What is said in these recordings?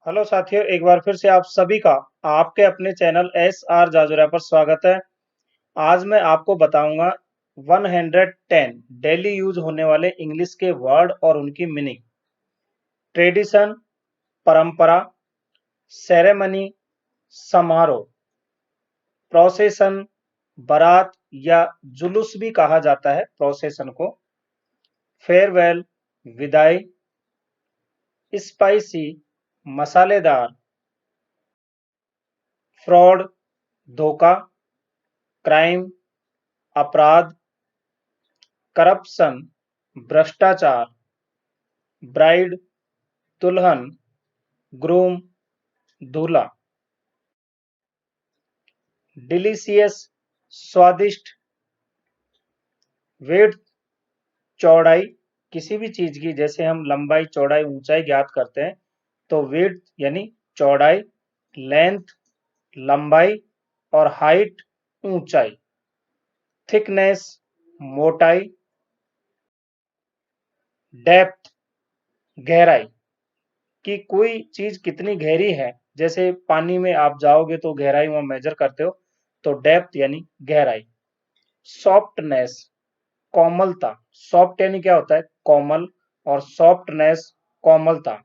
Hello साथियों, एक बार फिर से आप सभी का आपके अपने चैनल एस आर जाजुरा पर स्वागत है। आज मैं आपको बताऊंगा 110 डेली यूज होने वाले इंग्लिश के वर्ड और उनकी मीनिंग। ट्रेडिशन, परंपरा, सेरेमनी, समारोह, प्रोसेशन, बारात या जुलूस भी कहा जाता है प्रोसेशन को। फेयरवेल, विदाई। स्पाइसी, मसालेदार। फ्रॉड, धोखा। क्राइम, अपराध। करप्शन, भ्रष्टाचार। ब्राइड, दुल्हन। ग्रूम, दूल्हा। डिलीशियस, स्वादिष्ट। विड्थ, चौड़ाई। किसी भी चीज की जैसे हम लंबाई, चौड़ाई, ऊंचाई ज्ञात करते हैं तो विड्थ यानी चौड़ाई, लेंथ लंबाई और हाइट ऊंचाई। थिकनेस, मोटाई। डेप्थ, गहराई, कि कोई चीज कितनी गहरी है। जैसे पानी में आप जाओगे तो गहराई वहां मेजर करते हो, तो डेप्थ यानी गहराई। सॉफ्टनेस, कोमलता। सॉफ्ट यानी क्या होता है? कोमल, और सॉफ्टनेस कोमलता।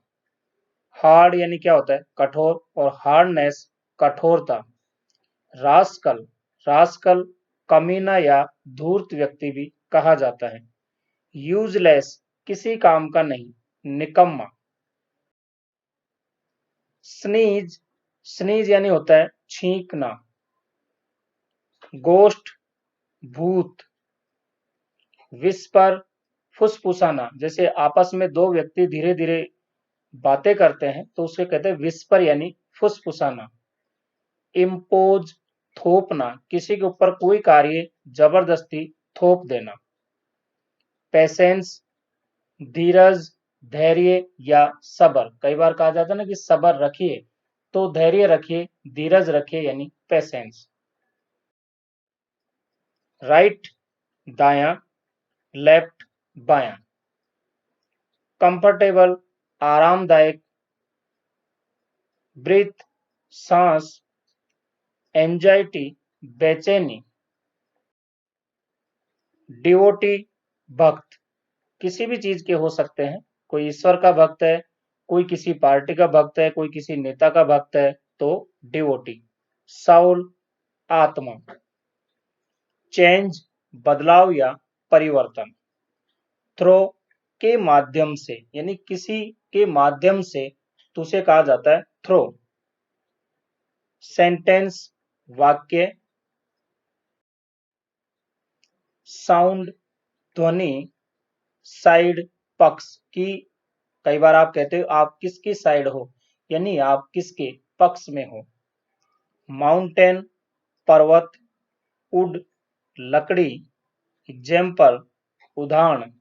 हार्ड यानी क्या होता है? कठोर, और हार्डनेस कठोरता। रास्कल, रास्कल कमीना या धूर्त व्यक्ति भी कहा जाता है। यूजलेस, किसी काम का नहीं, निकम्मा। स्नीज, स्नीज यानी होता है छींकना। गोस्ट, भूत। विस्पर, फुसफुसाना। जैसे आपस में दो व्यक्ति धीरे धीरे बातें करते हैं तो उसे कहते हैं विस्पर यानी फुसफुसाना। इम्पोज, थोपना, किसी के ऊपर कोई कार्य जबरदस्ती थोप देना। पेशेंस, धीरज, धैर्य या सबर। कई बार कहा जाता है ना कि सबर रखिए, तो धैर्य रखिए, धीरज रखिए यानी पेशेंस। राइट, दायां। लेफ्ट, बायां। कंफर्टेबल, आरामदायक। ब्रीथ, सांस। एंजाइटी, बेचैनी। डिवोटी, भक्त। किसी भी चीज के हो सकते हैं। कोई ईश्वर का भक्त है, कोई किसी पार्टी का भक्त है, कोई किसी नेता का भक्त है, तो डिवोटी। साउल, आत्मा। चेंज, बदलाव या परिवर्तन। थ्रो, के माध्यम से, यानी किसी के माध्यम से तो उसे कहा जाता है थ्रो। सेंटेंस, वाक्य। साउंड, ध्वनि। साइड, पक्ष, की कई बार आप कहते हो आप किसकी साइड हो, यानी आप किसके पक्ष में हो। माउंटेन, पर्वत। वुड, लकड़ी। एग्जाम्पल, उदाहरण।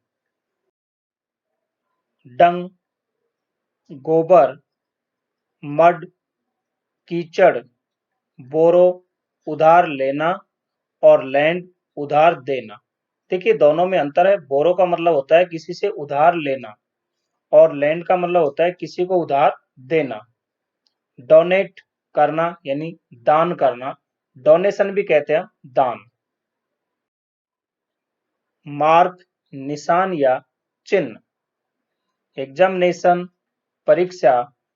डंग, गोबर। मड, कीचड़। बोरो, उधार लेना, और लैंड, उधार देना। देखिए दोनों में अंतर है। बोरो का मतलब होता है किसी से उधार लेना, और लैंड का मतलब होता है किसी को उधार देना। डोनेट, करना यानी दान करना। डोनेशन भी कहते हैं दान। मार्क, निशान या चिन्ह। एग्जामिनेशन, परीक्षा।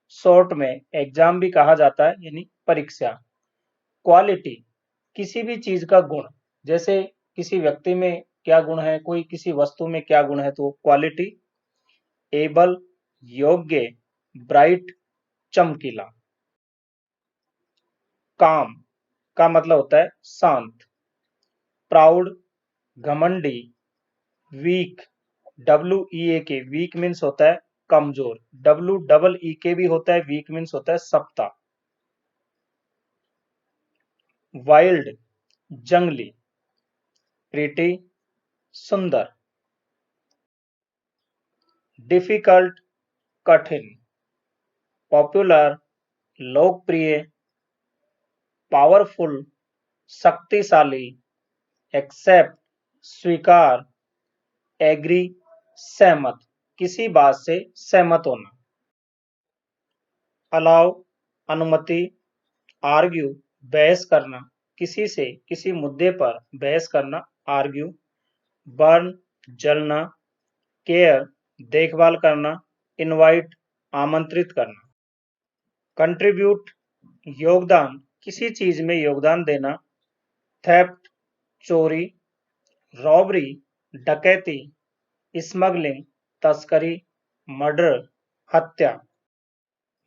शॉर्ट में एग्जाम भी कहा जाता है यानी परीक्षा। क्वालिटी, किसी भी चीज का गुण। जैसे किसी व्यक्ति में क्या गुण है, कोई किसी वस्तु में क्या गुण है, तो क्वालिटी। एबल, योग्य। ब्राइट, चमकीला। काम का मतलब होता है शांत। प्राउड, घमंडी। वीक, डब्ल्यू ई ए के, वीक मीन्स होता है कमजोर। डब्ल्यू डबल ई के भी होता है, वीक मीन्स होता है सप्ता। वाइल्ड, जंगली। प्रीटी, सुंदर। डिफिकल्ट, कठिन। पॉपुलर, लोकप्रिय। पावरफुल, शक्तिशाली। एक्सेप्ट, स्वीकार। एग्री, सहमत, किसी बात से सहमत होना। अलाउ, अनुमति, आर्ग्यू, बहस करना, किसी से किसी मुद्दे पर बहस करना, आर्ग्यू, बर्न, जलना, केयर, देखभाल करना, इनवाइट, आमंत्रित करना, कंट्रीब्यूट, योगदान, किसी चीज में योगदान देना, थेफ्ट, चोरी, रॉबरी, डकैती, स्मगलिंग, तस्करी, मर्डर, हत्या,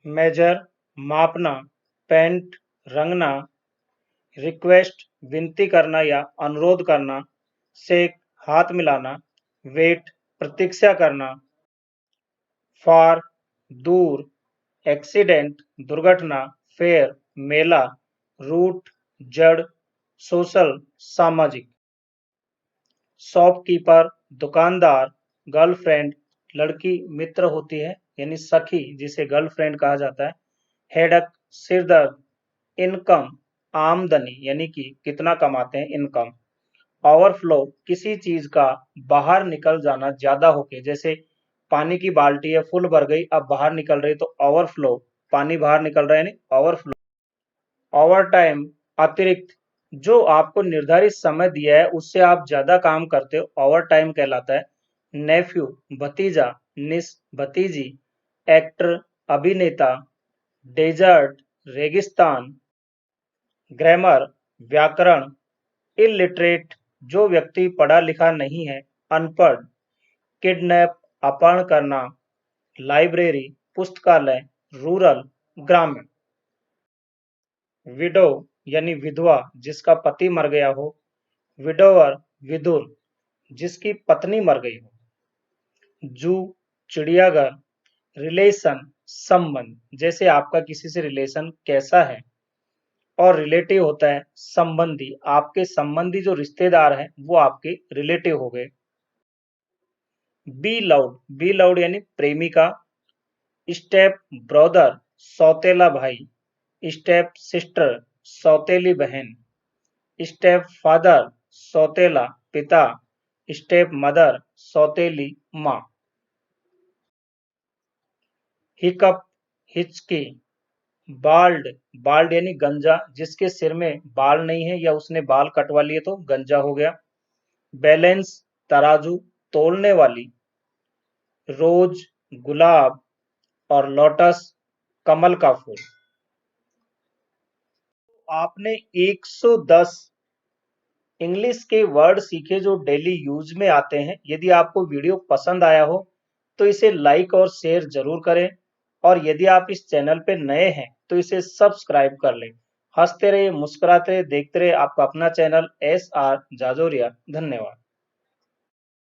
मेजर, मापना, पेंट, रंगना, रिक्वेस्ट, विनती करना या अनुरोध करना, शेक, हाथ मिलाना, वेट, प्रतीक्षा करना, फार, दूर, एक्सीडेंट, दुर्घटना, फेयर, मेला, रूट, जड़, सोशल, सामाजिक, शॉपकीपर, दुकानदार, गर्लफ्रेंड, लड़की मित्र होती है यानी सखी जिसे गर्लफ्रेंड कहा जाता है, हेडक, सिरदर्द, इनकम, आमदनी यानी कि कितना कमाते हैं, इनकम, ओवरफ्लो, किसी चीज का बाहर निकल जाना ज्यादा होके, जैसे पानी की बाल्टी है फुल भर गई अब बाहर निकल रही तो ओवरफ्लो, पानी बाहर निकल रहा है यानी ओवरफ्लो। ओवर टाइम, अतिरिक्त, जो आपको निर्धारित समय दिया है उससे आप ज्यादा काम करते हो, ओवर टाइम कहलाता है। नेफ्यू, भतीजा, निस, भतीजी, एक्टर, अभिनेता, डेजर्ट, रेगिस्तान, ग्रामर, व्याकरण, इलिटरेट, जो व्यक्ति पढ़ा लिखा नहीं है, अनपढ़, किडनैप, अपहरण करना, लाइब्रेरी, पुस्तकालय, रूरल, ग्रामीण, विडो यानी विधवा जिसका पति मर गया हो, विडोवर, विधुर, जिसकी पत्नी मर गई हो, जू, चिड़ियाघर, रिलेशन, संबंध, जैसे आपका किसी से रिलेशन कैसा है, और रिलेटिव होता है संबंधी, आपके संबंधी जो रिश्तेदार हैं वो आपके रिलेटिव हो गए। बी लाउड यानी प्रेमिका, स्टेप ब्रदर, सौतेला भाई, स्टेप सिस्टर, सौतेली बहन, स्टेप फादर, सौतेला पिता, स्टेप मदर, सौतेली माँ। हिकअप, हिचकी, बाल्ड, बाल्ड यानी गंजा, जिसके सिर में बाल नहीं है या उसने बाल कटवा लिए तो गंजा हो गया। बैलेंस, तराजू, तोलने वाली, रोज, गुलाब, और लोटस, कमल का फूल। आपने 110 इंग्लिश के वर्ड सीखे जो डेली यूज में आते हैं। यदि आपको वीडियो पसंद आया हो तो इसे लाइक और शेयर जरूर करें, और यदि आप इस चैनल पे नए हैं तो इसे सब्सक्राइब कर लें। हंसते रहिए, मुस्कुराते रहिए, देखते रहिए आपका अपना चैनल SR जाजोरिया। धन्यवाद।